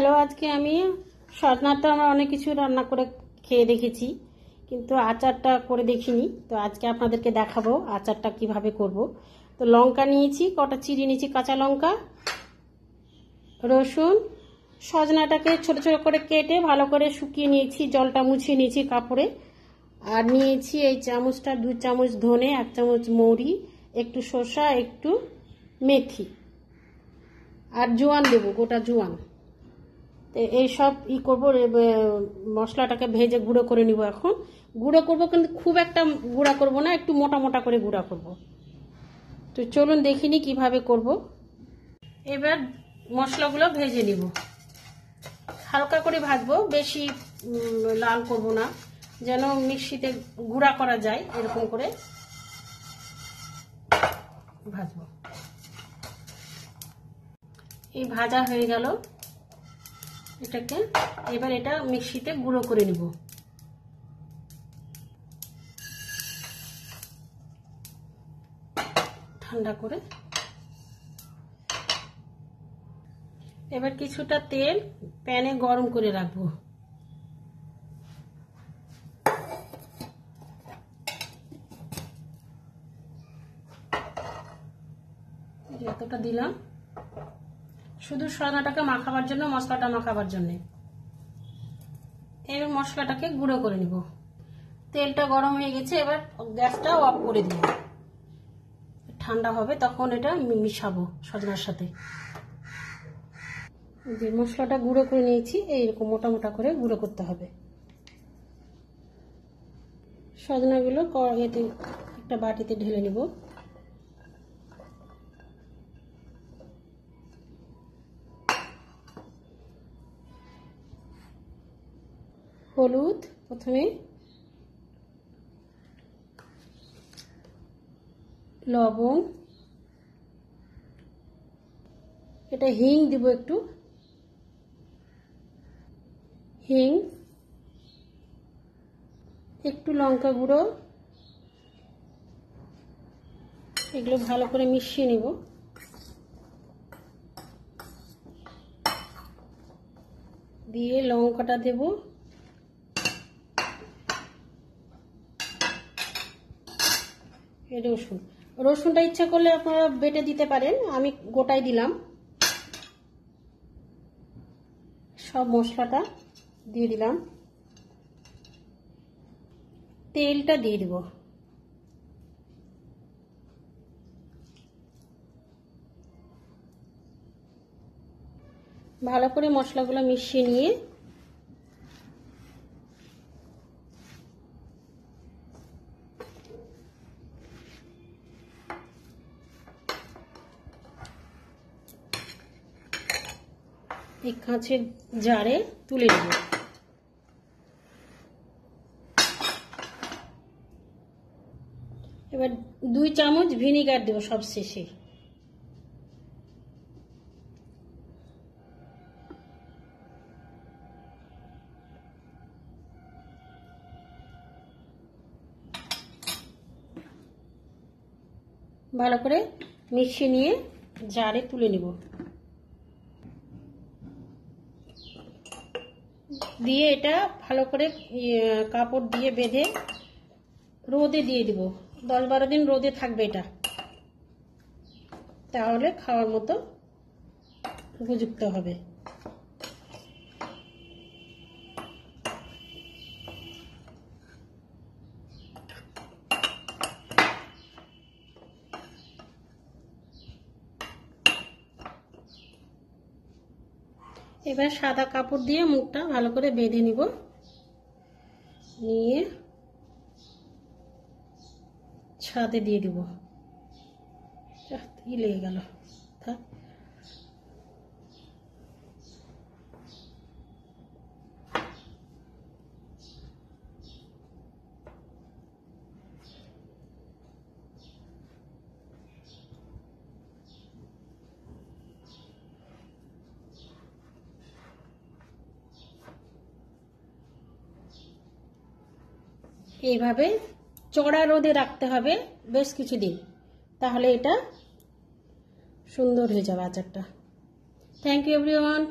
Hello, আজকে আমি সজনার তো আমরা অনেক কিছু রান্না করে খেয়ে দেখেছি, কিন্তু আচারটা করে দেখিনি। তো আজকে আপনাদেরকে দেখাবো আচারটা কিভাবে করব। তো লঙ্কা নিয়েছি, কটা চিড়ে নিয়েছি, কাঁচা লঙ্কা, রসুন, সজনাটাকে ছোট ছোট করে কেটে ভালো করে শুকিয়ে নিয়েছি, জলটা মুছিয়ে নিয়েছি কাপড়ে। আর নিয়েছি এই চামচটা 2 চামচ ধনে, 1 চামচ মৌরি, একটু শসা, একটু মেথি, আর জোয়ান দেবো, গোটা জোয়ান। তো এইসব করবো, মশলাটাকে ভেজে গুঁড়ো করে নিব। এখন গুঁড়ো করব, কিন্তু খুব একটা গুঁড়া করব না, একটু মোটা মোটা করে গুঁড়া করব। তো চলুন দেখিনি কিভাবে করব। এবার মশলাগুলো ভেজে নিব, হালকা করে ভাজবো, বেশি লাল করব না, যেন মিক্সিতে গুঁড়া করা যায়, এরকম করে ভাজবো। এই ভাজা হয়ে গেল এটাকে, এবার এটা মিক্সিতে গুঁড়ো করে নিব। ঠান্ডা করে এবার কিছুটা তেল প্যানে গরম করে রাখবো। এতটা দিলাম শুধু সজনাটাকে মাখাবার জন্য, মশলাটা মাখাবার জন্য। এবার মশলাটাকে গুঁড়ো করে নিব। তেলটা গরম হয়ে গেছে, এবার গ্যাসটা অফ করে দিব। ঠান্ডা হবে, তখন এটা মিশাবো সজনার সাথে। যে মশলাটা গুঁড়ো করে নিয়েছি, এইরকম মোটা মোটা করে গুঁড়ো করতে হবে। সজনাগুলো কড়াইতে একটা বাটিতে ঢেলে নিব। হলুদ প্রথমে, লবণ, এটা হিং দিব, একটু হিং, একটু লঙ্কা গুঁড়ো, এগুলো ভালো করে মিশিয়ে নিব। দিয়ে লঙ্কাটা দেব, রসুন, রসুনটা ইচ্ছা করলে আপনারা বেটে দিতে পারেন, আমি গোটাই দিলাম। সব মশলাটা দিয়ে দিলাম, তেলটা দিয়ে দিব। ভালো করে মশলাগুলো মিশিয়ে নিয়ে এই কাঁচের জারে তুলে নেব। এবার 2 চামচ ভিনিগার দেবো সব শেষে। ভালো করে মিশিয়ে নিয়ে জারে তুলে নেব। দিয়ে এটা ভালো করে কাপড় দিয়ে বেঁধে রোদে দিয়ে দিব। 10-12 দিন রোদে থাকবে এটা, তাহলে খাওয়ার মতো উপযুক্ত হবে। এবার সাদা কাপড় দিয়ে মুখটা ভালো করে বেঁধে নিব, নিয়ে ছাদে দিয়ে দিব। লেগে গেল, থাক। এইভাবে চড়া রোদে রাখতে হবে বেশ কিছুদিন, তাহলে এটা সুন্দর হয়ে যাবে আচারটা। Thank you everyone.